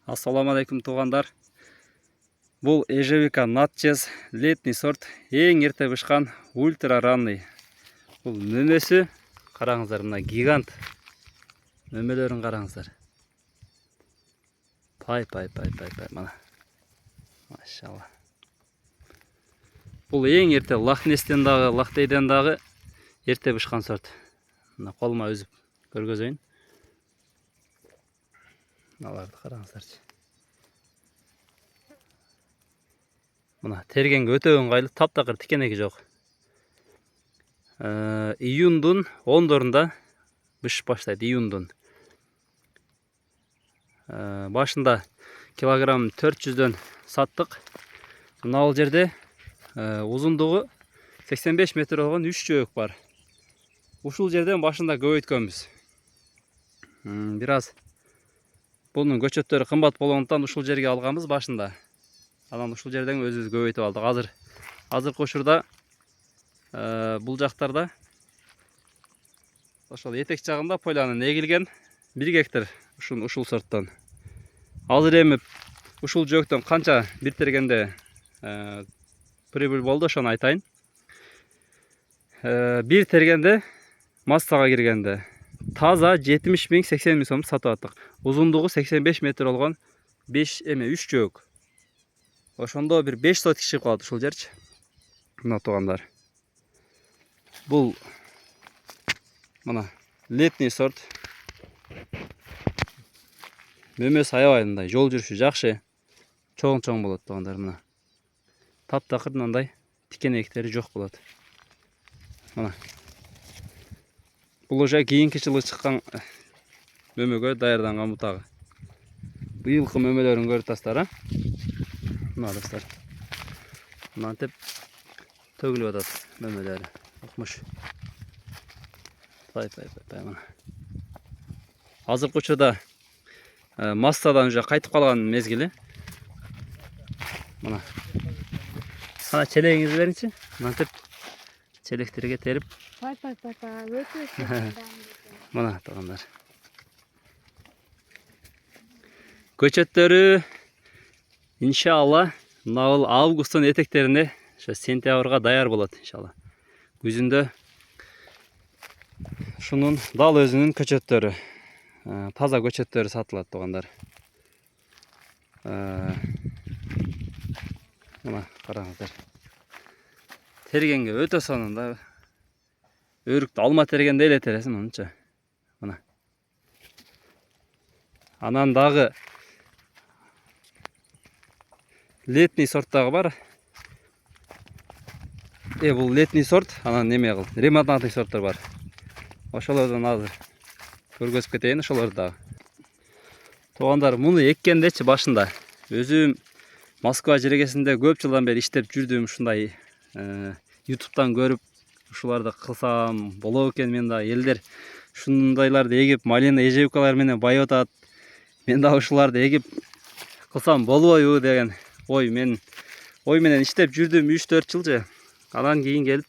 Ассаламу алейкум туғандар. Бұл ежевика натчез летний сорт, ең ерте бышқан ультра ранный. Бұл мөмесі, қараңыздар, мына гигант мөмелерін қараңыздар. Пай, мана. Машалла. Бұл ең ерте Лахнестен дағы, Лахтейден дағы ерте бышқан сорт. Мына қолыма үзіп көргізейін. Мыналарды қараңыздар. Мына тергенге өте ыңғайлы, тап-тақыр тікенегі жоқ. Июндың 10-дорында бышып баштайды, июндың. Башында килограмм 400-ден саттық. Мынау жерде ұзындығы 85 метр олған 3 жөйік бар. Ушул жерден башында көбөйткөнбүз. Бираз бұның көчөттөрү кымбат болгондуктан ушул жерге алганбыз башында. Анан ушул жерден өзүбүз көбөйтүп алдык. Азыркы учурда бул жактарда ошол этек жагында пойланын эгилген 1 гектар ушул сорттон. Азыр эми ушул жөөктөн канча бир тергенде прибыль болду, ошону айтайын. Бир тергенде массага киргенде таза 70 000 80 000 сом сатып аттык. Узундугу 85 метр болгон 3 жөөк. Ошондо бир 5 сотик чыгып калат ушул жерчи. Мына туугандар. Бул мына летний сорт. Мөмөсү аябай мындай, жол жүрүшү жакшы. Чоң болот туугандар мына. Таптакыр мындай тикенектери жок болот. Мына. Бул уже кийинки жылы чыккан мөмөгө даярданган бутагы. Быйылкы мөмөлөрүн көрүп тастар, мына достор. Мынантип төгүлүп атат мөмөлөрү. Окмуш. Пай мына. Азыркы учурда массадан уже кайтып калган мезгили. Мына. Ана челегиңизди бериңчи. Мынантип челектерге терип. Пай. Мына туугандар. Көчөттөрү иншалла мына августтун этектерине ошо сентябрга даяр болот иншалла. Күзүндө шунун дал өзүнүн көчөттөрү, таза көчөттөрү сатылат туугандар. Мына караңыздар. Тергенге өтө сонунда. Өрүктү алма тергенде эле тересиң мынча. Мына. Анан дагы летний сорттагы бар. Бул летний сорт, анан неме кыл, ремонтный сорттор бар. Ошолордон азыр көргөзүп кетейин ошолорду дагы. Туугандар, муну эккендечи башында өзүм Москва жергесинде көп жылдан бери иштеп жүрдүм, ушундай YouTube'дан көрүп ушуларды кылсам болот экен, мен да элдер ушундайларды эгип малина ежевикалар менен байып атат. Мен да ушуларды эгип кылсам болбойбу деген ой менен иштеп жүрдүм 3-4 жылчы. Анан кийин келип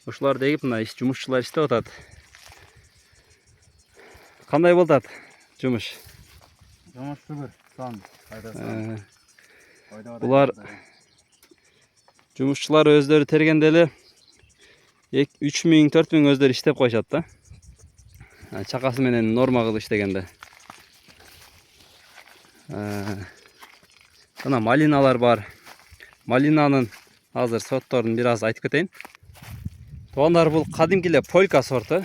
ушуларды эгип мына жумушчулар иштеп атат. Кандай болуп атат жумуш? Жумуш сүгүр, сан, пайдасы. Булар жумушчулар өздөрү тергенде эле 3000-4000 өздөрү иштеп коюшат да. Чакасы менен норма кылып иштегенде. Мына малиналар бар. Малинанын азыр сортторун бир аз айтып кетейин. Туугандар, бул кадимки эле полька сорту.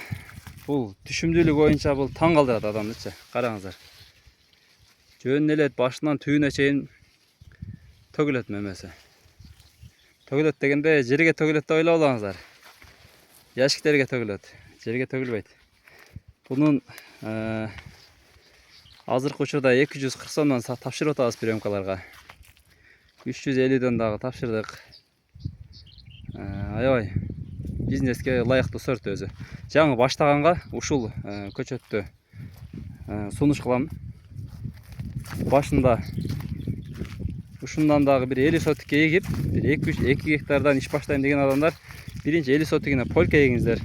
Бул түшүмдүүлүк боюнча бул таң калтырат адамдычы. Караңыздар. Жөн эле башынан түйүнө чейин төгүлөт мөмөсү. Төгүлөт дегенде жерге төгүлөт деп ойлобаңыздар. Яшиктерге төгүлөт, жерге төгүлбөйт. Бунун азыркы учурда 240 сомдон тапшырып атабыз приемкаларга. 350дөн дагы тапшырдык. Аябай бизнеске ылайыктуу сорт өзү. Жаңы баштаганга ушул көчөттү сунуш кылам. Башында ушундан дагы бир 50 сотикке эгип, бир 2 гектардан иш баштайм деген адамдар биринчи 50 сотигине полька эгиңиздер.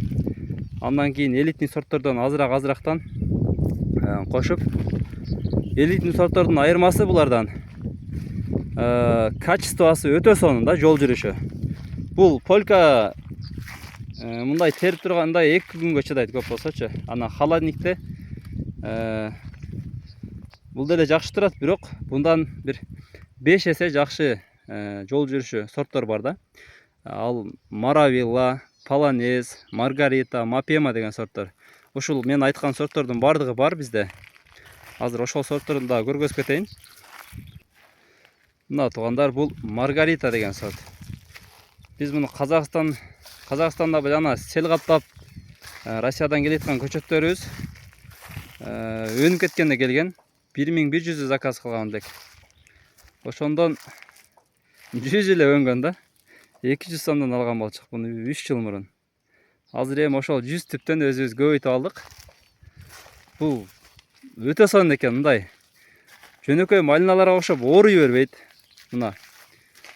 Андан кийин элитный сорттордон азырактан кошуп элитный сорттордун айырмасы булардан качествосы өтө сонун да, жол жүрүшү. Бул полька мындай терип турганда 2 күнгө чыдайт көп болсочу. Ана холодникте бул деле жакшы турат, бирок bundan бир 5 эсе жакшы жол жүрүшү сорттор бар да. Ал Маравилла, Полонез, Маргарита, Мапема деген сорттор. Ушул мен айткан сорттордун бардыгы бар бизде. Азыр ошол сортторун да көргөзүп кетейин. Мына туугандар, бул Маргарита деген сорт. Биз муну Казакстанда жана сел каптап Россиядан келеткан көчөттөрүбүз өнүп кеткенде келген. 1100 заказ кылган элек. Ошондон 100 эле өнгөн да. 200 сомдон алган болчук буну 3 жыл мурун. Азыр эми ошол 100 түптөн өзүбүз көбөйтүп алдык. Бул өтө сонун экен, мындай. Жөнөкөй малиналарга окшоп ооруй бербейт. Мына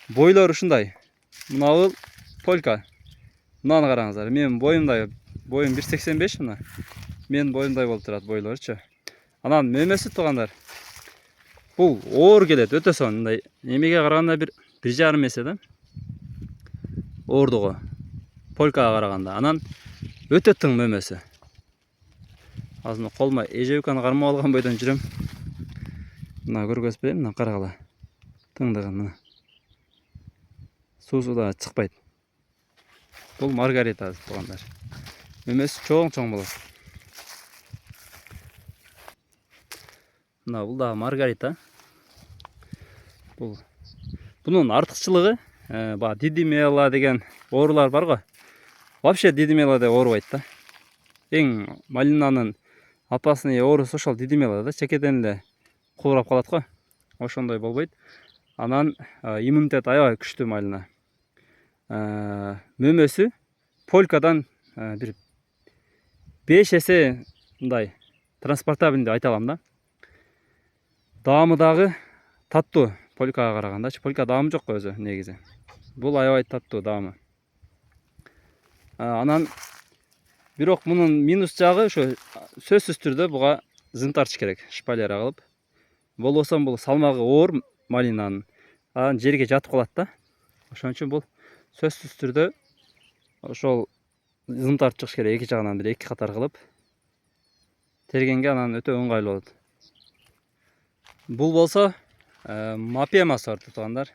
бойлор ушундай. Мына бул полька. Мынаны караңыздар. Менин боюмдай, боюм 1.85 мына. Менин боюмдай болуп турат бойлорчу. Анан мөмөсү туугандар. Бул оор келет, өтө сонун. Мындай эмеге караганда бир 1,5 эсе да. Оордугу полькага караганда. Анан өтө тың мөмөсү. Азыр колума эжебиканы кармап алган бойдон жүрөм. Мына көргөзүп берейин, мына карагыла. Тыңдыгын мына. Суусу да чыкпайт. Бул Маргарита туугандар. Мөмөсү чоң болот. Мына бул да Маргарита. Бунун артыкчылыгы ба Дидимела деген оорулар бар го. Вообще Дидимела деп оорубайт да. Эң малинанын опасный оорусу ошол Дидимела да, чекеден эле куурап калат го. Ошондой болбойт. Анан иммунитет аябай күчтүү малина. Мөмөсү полькадан бир 5 эсе мындай транспортабельный деп айта алам да. Даамы дагы таттуу полькага караганда. Полька даамы жок өзү негизи. Бул аябай таттуу даамы. Анан бирок мунун минус жагы ошо сөзсүз түрдө буга зым тартыш керек, шпалера кылып. Болбосо бул салмагы оор малинанын. Анан жерге жатып калат да. Ошон үчүн бул сөзсүз түрдө ошол зым тартыш керек, эки жагынан бир 2 катар кылып тергенге анан өтө ыңгайлуу болот. Бул болсо Мапема сорту туугандар.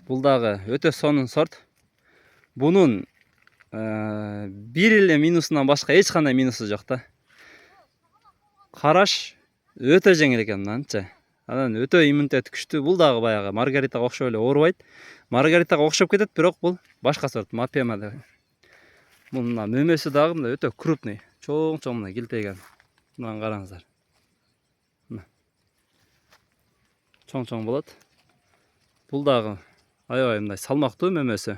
Бул дагы өтө сонун сорт. Бунун бир эле минусунан башка эч кандай минусу жок да. Караш өтө жеңил экен мынанчы. Анан өтө иммунитет күчтүү. Бул дагы баягы Маргаритага окшоп эле оорубайт. Маргаритага окшоп кетет, бирок бул башка сорт, Мапема деп. Бул мына мөмөсү дагы мындай өтө крупный, чоң мына килтейген. Мына караңыздар. Чоң болот. Бул дагы аябай мындай салмактуу мөмөсү.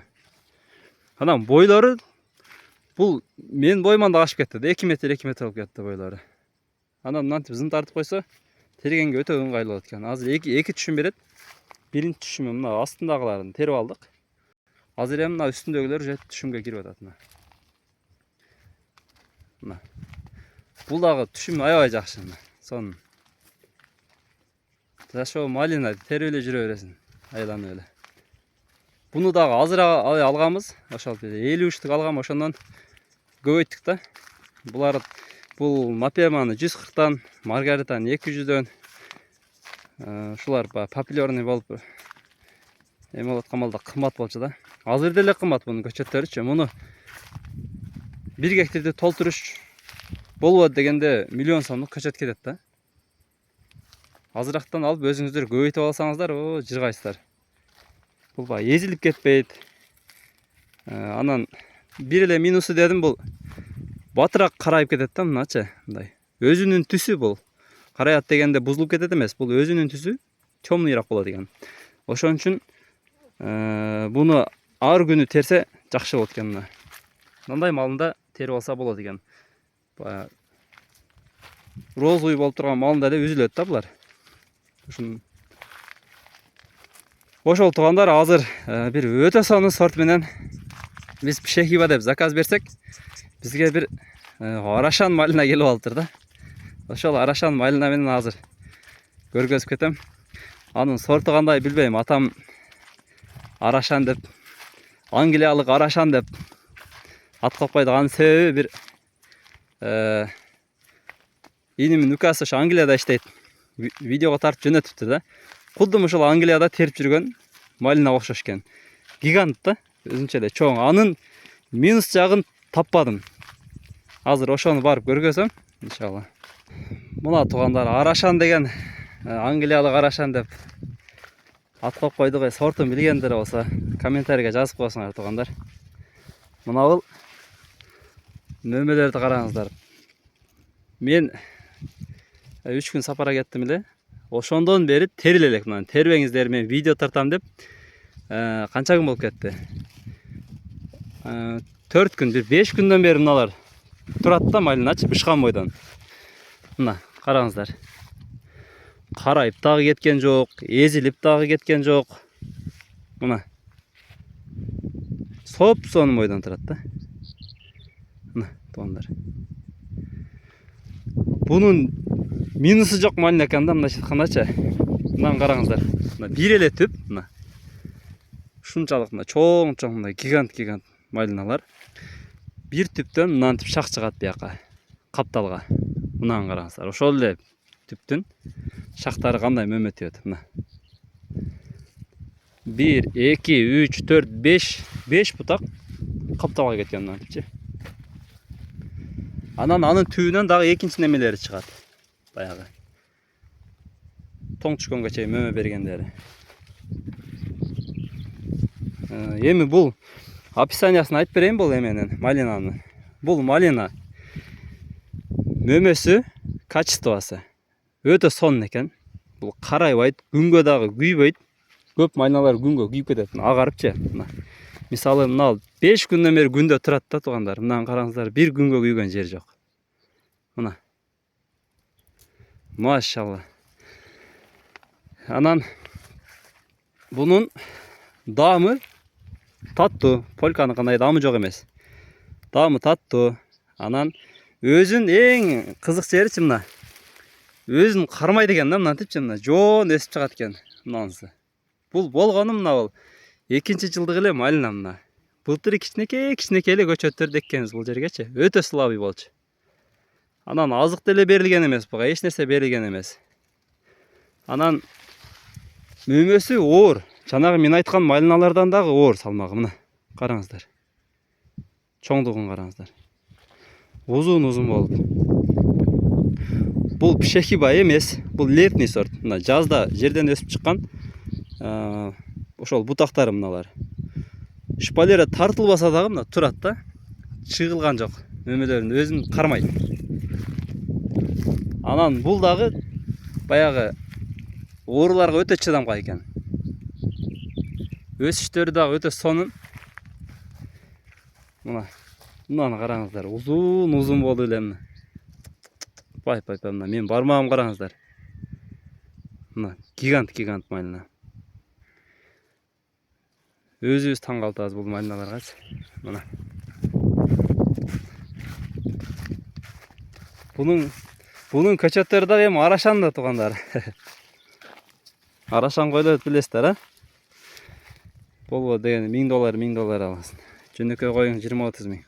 Анан бойлору бул мен боюман да ашып кетти. 2 метр болуп кетти бойлору. Анан мынтип зым тартып койсо тергенге өтө ыңгайлуу болот экен. Азыр 2 түшүм берет. Биринчи түшүмү мына астындагыларын терип алдык. Азыр эми мына үстүндөгүлөр уже түшүмгө кирип атат мына. Мына. Бул дагы түшүм аябай жакшы мына. Сонун. Жашоо малина терип эле жүрө бересиң. Айланып эле. Буну дагы азыр алганбыз. Ошол 50 штук алгам, ошондон көбөйттүк да. Бул Мапеманы 140тан, Маргаританы 200дөн. Ушулар популярный болуп эме болуп аткан балда кымбат болчу да. Азыр деле кымбат бунун көчөттөрүчү. Муну 1 гектарды толтуруш болбойт дегенде 1 миллион сомдук көчөт кетет да. Азырактан алып өзүңүздөр көбөйтүп алсаңыздар, жыргайсыздар. Бул эзилип кетпейт. Анан бир эле минусу дедим, бул батыраак карайып кетет да, мыначы, мындай. Өзүнүн түсү бул. Караят дегенде бузулуп кетет эмес, бул өзүнүн түсү темныйраак болот экен. Ошон үчүн буну ар күнү терсе жакшы болот экен мына. Мындай малында терип алса болот экен. Розовый болуп турган малында эле үзүлөт да булар. Ошол туугандар, азыр бир өтө сонун сорт менен биз Пшехива деп заказ берсек, бизге бир арашан малина келип алыптыр да. Ошол арашан малина менен азыр көргөзүп кетем. Анын сорту кандай билбейм. Атам Арашан деп, Англиялык Арашан деп ат коюп койду. Анын себеби бир иним нүкасы ошо Англияда иштейт. Видеого тартып жөнөтүптү да. Кудум ушул Англияда терип жүргөн малина окшош экен. Гигант да, өзүнчө эле чоң. Анын минус жагын таппадым. Азыр ошону барып көргөзөм, иншалла. Мына туугандар, Арашан деген Англиялык Арашан деп ат коюп койдук. Сортун билгендер болсо комментарийге жазып коесуңар туугандар. Мына бул мөмөлөрдү караңыздар. Мен 3 күн сапарга кеттим эле. Ошондон бери териле элек мына. Тербеңиздер, мен видео тартам деп канча күн болуп кетти. 4 күн, 5 күндөн бери мыналар турат да, малиначы бышкан бойдон. Мына караңыздар. Карайып дагы кеткен жок, эзилип дагы кеткен жок. Мына. Соп-сонун бойдон турат да. Мына туугандар. Бунун минусы жок малина экен да, мындайча айткандачы. Мына караңыздар. Мына бир эле түп, мына. Ушунчалык мына чоң-чоң мына гигант малиналар. Бир түптөн мынантип шак чыгат бияка. Капталга. Мынаны караңыздар. Ошол эле түптүн шактары кандай мөмөтүп атат, мына. 1, 2, 3, 4, 5 бутак капталга кеткен мынантипчи. Анын түбүнөн дагы экинчи немелери чыгат. Баягы. Тоң түшкөнгө чейин мөмө бергендери. Эми бул описаниясын айтып берейин бул эменин, малинанын. Бул малина мөмөсү, качествосы өтө сонун экен. Бул карайбайт, күнгө дагы күйбөйт. Көп малиналар күнгө күйүп кетет, агарыпчы. Мисалы, мына 5 күндөн бери күндө турат да туугандар. Мынаны караңыздар, бир күнгө күйгөн жер жок. Мына. Машалла. Анан бунун даамы таттуу. Полканыкындай даамы жок эмес. Даамы таттуу. Анан өзүн эң кызык жеричи мына. Өзүн кармайт экен да, мынантипчи, мына жоон өсүп чыгат экен мынанысы. Бул болгону мына бул 2-жылдык эле малина мына. Былтыр кичинекей эле көчөттөрдү эккенбиз бул жергечи. Өтө слабый болчу. Анан азык деле берилген эмес буга, эч нерсе берилген эмес. Анан мөмөсү оор. Жанагы мен айткан малиналардан дагы оор салмагы, мына. Караңыздар. Чоңдугун караңыздар. Узун болуп. Бул пшехиба эмес, бул летний сорт. Мына жазда жерден өсүп чыккан ошол бутактары мыналар. Шпалера тартылбаса дагы мына турат да. Чыгылган жок. Мөмөлөрүн өзүн кармайт. Анан бул дагы баягы ооруларга өтө чыдамкай экен. Өсүштөрү дагы өтө сонун. Мынаны караңыздар. Узун болду эле мына. Пай, мына мен бармагым караңыздар. Мына гигант малина. Өзүбүз таң калтабыз бул малиналаргачы. Мына. Bunun көчөттөрү дагы эми Арашан да туугандар. Арашан койлорду билесиздер, а? Болбо деген $1000 аласың. Жөнөкөй коюң 20-30 миң.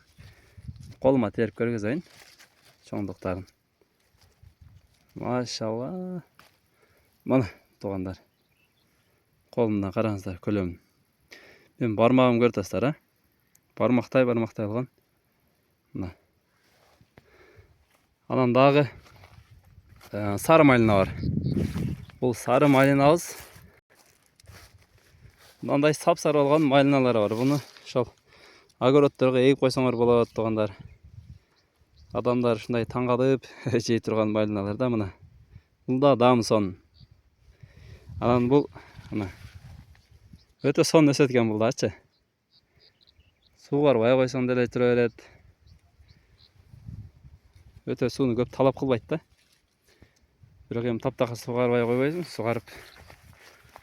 Колума терип көргөзөйүн чоңдуктарын. Машалла. Мына туугандар. Колумда караңыздар көлөмүн. Мен бармагым көрүп а? Бармактай алган. Мына. Анан дагы сары малина бар. Бул сары малинабыз. Мындай сап-сары болгон малиналар бар. Буну ошол огородторго эгип койсоңор болот туугандар. Адамдар ушундай таң калып жей турган малиналар да мына. Бул да даамы сонун. Анан бул мына өтө сонун өсөт экен бул дачы. Сугарбай койсоң деле тура берет. Өтө сууну көп талап кылбайт да. Бирок эми таптакыр сугарбай койбойсуң, сугарып.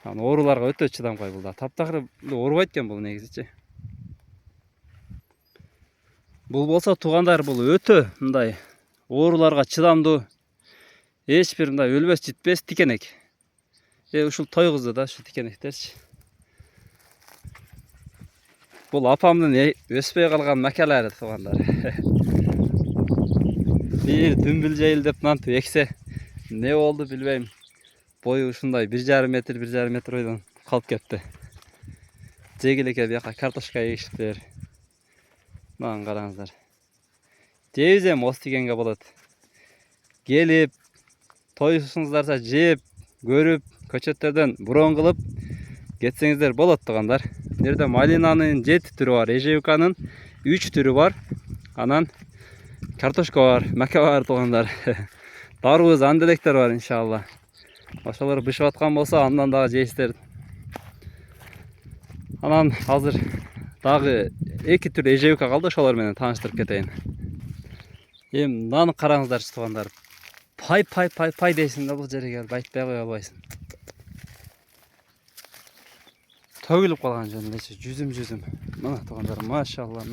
Анан ооруларга өтө чыдамкай бул да. Таптакыр оорубайт экен бул негизичи. Бул болсо туугандар, бул өтө мындай ооруларга чыдамдуу. Эч бир мындай өлбөс житпес тикенек. Ушул тойгузду да ушу тикенектерчи. Бул апамдын өспөй калган макалары туугандар. Бир дүмбүл жайылдап мынантип эксе не болду билбейм. Бою ушундай 1,5 метр 1,5 метр бойдон калып кетти. Жегилеке бияка картошка эгишиптир. Мына караңыздар. Жейбиз эми ос тигенге болот. Келип тойсуңуздарса жеп, көрүп, көчөттөрдөн бурон кылып кетсеңиздер болот туугандар. Бул жерде малинанын 7 түрү бар, эжевиканын 3 түрү бар. Анан картошка бар, мака бар туугандар. Дарбыз, анделектер бар иншалла. Ошолор бышып аткан болсо андан дагы жейсиздер. Анан азыр дагы 2 түр эжевика калды, ошолор менен тааныштырып кетейин. Эми мынаны караңыздарчы туугандар. Пай дейсиң да бул жерге келип айтпай кое албайсың. Төгүлүп калган жөнүндө жүзүм. Мына туугандар, машалла.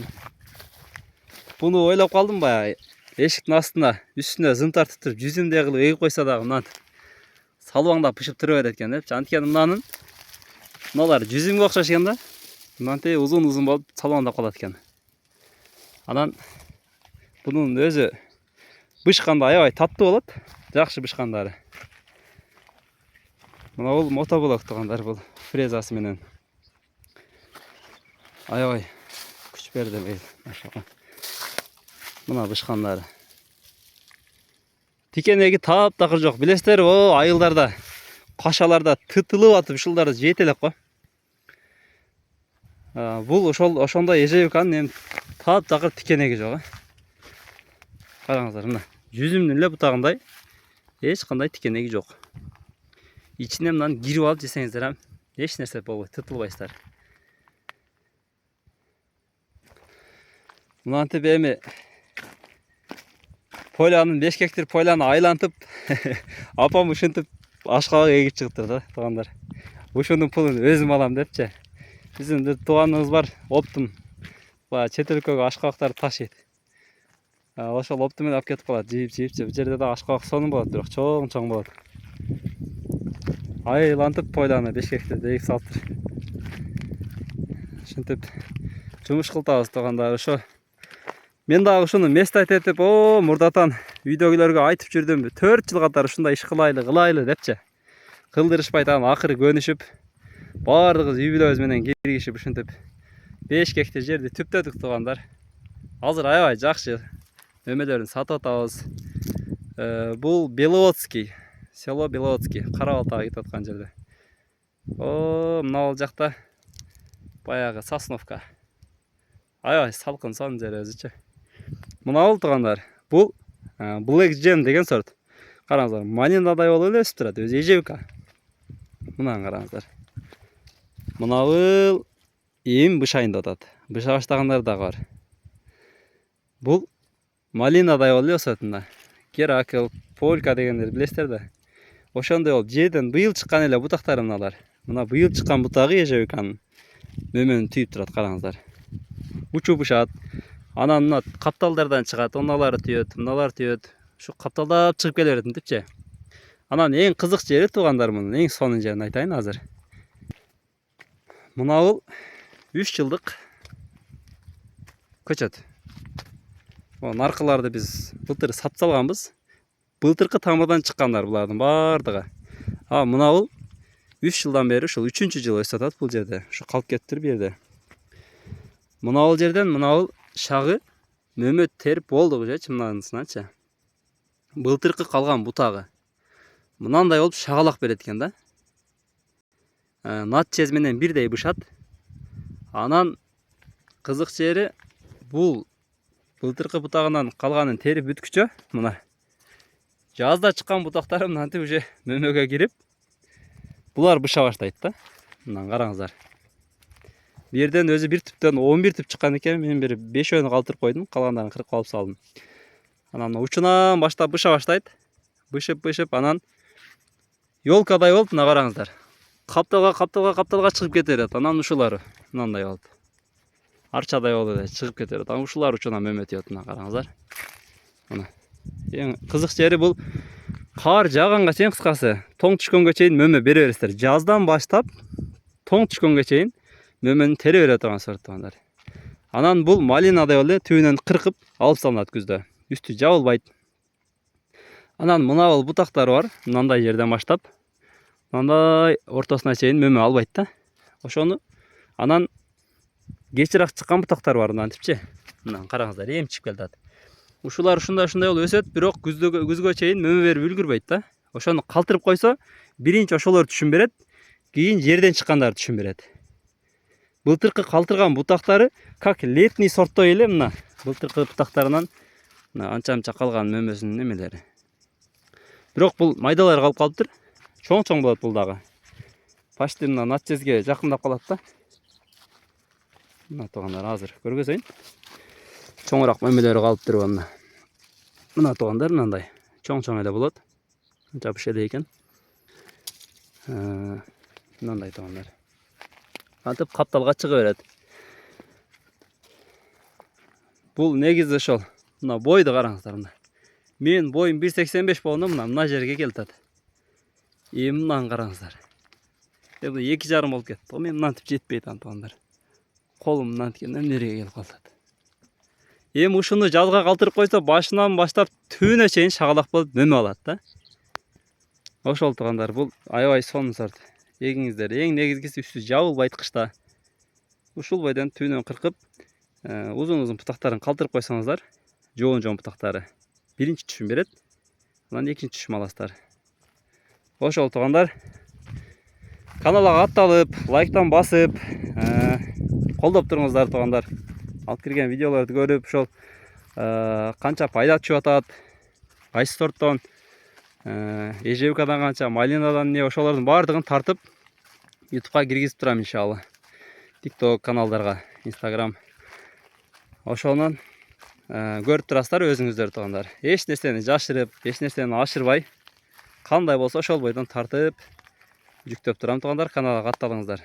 Буну ойлоп калдым баягы. Эшиктин астына, үстүнө зын тартып туруп, жүзүмдөй кылып эгип койсо дагы мынантип салбаңдап пышып тура берет экен депчи. Анткени мыналар жүзүмгө окшош экен да. Мынантип узун болуп салбаңдап калат экен. Анан бунун өзү бышканда аябай таттуу болот. Жакшы бышкандары. Мына бул мотоблок туугандар, бул фрезасы менен. Аябай күч берди бел, машалла. Мына бышкандары. Тикенеги таптакыр жок. Билесиздер, о айылдарда, кашаларда тытылып атып ушуларды жейт элек го. Бул ошондой эжевиканын эми таптакыр тикенеги жок. Караңыздар, мына жүзүмдүн эле бутагындай эч кандай тикенеги жок. Ичине мынаны кирип алып жесеңиздер ham эч нерсе болбойт, тытылбайсыздар. Мынантип эми пойланын бешкектир пойланы айлантып апам ушинтип ашкабак эгип чыгыптыр да туугандар. Ушунун пулун өзүм алам депчи. Биздин бир тууганыбыз бар, оптум. Баягы чет өлкөгө ашкабактарды ташыйт. Ошол опту менен алып кетип калат, жийип. Бул жерде да ашкабак сонун болот, бирок чоң болот. Айлантып пойланы бешкекти эгип салыптыр. Ушинтип жумуш кылтабыз туугандар. Ошо мен дагы ушуну местайт этип, мурдатан үйдөгүлөргө айтып жүрдүм. 4 жыл катар ушундай иш кылайлы депчи. Кылдырышпай тагы акыры көнүшүп, баардыгыбыз үй бүлөбүз менен киргишип ушинтип бешкекти жерди түптөдүк туугандар. Азыр аябай жакшы өмөлөрүн сатып атабыз. Бул Беловодский, село Беловодский, Кара-Балтага кетип аткан жерде. Мына жакта баягы Сосновка. Аябай салкын сон жер өзүчү. Мына бул туугандар, бул Black Gem деген сорт. Караңыздар, малинадай болуп эле өсүп турат, өзү эжевика. Мына караңыздар. Мына бул эми бышайында атат. Быша баштагандар дагы бар. Бул малинадай болуп эле өсөт мына. Геракл, Полька дегендер билесиздер да. Ошондой болуп жерден быйыл чыккан эле бутактары мыналар. Мына быйыл чыккан бутагы эжевиканын мөмөнү түйүп турат, караңыздар. Учуп бышат. Анан мына капталдардан чыгат, оналары түйөт, мыналар түйөт. Ушу капталдап чыгып келе берет мынтипчи. Анан эң кызык жери туугандар, мунун эң сонун жерин айтайын азыр. Мына бул 3 жылдык көчөт. Наркыларды биз былтыр сатып салганбыз. Былтыркы тамырдан чыккандар булардын бардыгы. Мына бул 3 жылдан бери ушул 3-чү жыл өсүп атат бул жерде. Ушу калып кетиптир бу жерде. Мына бул жерден мына бул шагы мөмөт терип болду бу жерчи, мынанысыначы. Былтыркы калган бутагы. Мынандай болуп шагалак берет экен да. Нат чез менен бирдей бышат. Анан кызык жери бул былтыркы бутагынан калганын терип бүткүчө. Мына жазда чыккан бутактары мынантип уже мөмөгө кирип, булар быша баштайт да. Мына караңыздар. Бу жерден өзү бир түптөн 11 түп чыккан экен, мен бир 5-өөнү калтырып койдум, калгандарын кырып калып салдым. Анан учунан баштап быша баштайт. Бышып, анан ёлкадай болуп, мына караңыздар. Капталга чыгып кете берет. Анан ушулары мынандай болот. Арчадай болуп эле чыгып кете берет. Анан ушулар учунан мөмө түйөт, мына караңыздар. Мына. Эң кызык жери бул Кар жааганга чейин, кыскасы тоң түшкөнгө чейин мөмө бере бересиздер. Жаздан баштап тоң түшкөнгө чейин мөмөнү тере бере турган сорт туугандар. Анан бул малинадай эле түбүнөн кыркып алып салынат күздө. Үстү жабылбайт. Анан мына бул бутактары бар. Мындай жерден баштап мындай ортосуна чейин мөмө албайт да. Ошону анан кечирээк чыккан бутактар бар мынтипчи. Мына караңыздар, эмчип келатат. Ушулар ушундай болуп өсөт, бирок күзгө чейин мөмө берип үлгүрбөйт да. Ошону калтырып койсо, биринчи ошолор түшүн берет, кийин жерден чыккандар түшүн берет. Былтыркы калтырган бутактары как летний сорттой эле мына. Былтыркы бутактарынан мына анча калган мөмөсүнүн немелери. Бирок бул майдалар калып калыптыр. Чоң болот бул дагы. Почти мына натчезге жакындап калат да. Мына туугандар азыр көргөзөйүн. Чоңураак мөмөлөрү калыптыр мына. Мына туугандар мындай чоң эле болот. Жабыш эле экен. Мындай туугандар. Антип капталга чыга берет. Бул негизи ошол. Мына бойду караңыздар мына. Мен боюм 1.85 болгондо мына жерге келатат. Мынаны караңыздар. Бул 2,5 болуп кетти. Мен мынантип жетпейт туугандар. Колум мынанткенден нерге келип калат. Ушуну жазга калтырып койсо, башынан баштап түбүнө чейин шагалак болуп мөмө алат да. Ошол туугандар, бул аябай сонун сорт. Эгиңиздер, эң негизгиси үстү жабылбайт кышта. Ушул бойдон түбүнөн кыркып, узун бутактарын калтырып койсоңуздар, жоон бутактары биринчи түшүм берет. Анан экинчи түшүм аласыздар. Ошол туугандар, каналга атталып, лайктан басып, колдоп туруңуздар туугандар. Алып кирген видеолорду көрүп, ошол канча пайда түшүп атат, кайсы сорттон, ежевикадан канча, малинадан не, ошолордун баардыгын тартып YouTube'га киргизип турам иншалла. TikTok каналдарга, Instagram. Ошонун көрүп турасыздар өзүңүздөр туугандар. Эч нерсени жашырып, эч нерсени ашырбай, кандай болсо ошол бойдон тартып жүктөп турам туугандар. Каналга атталыңыздар.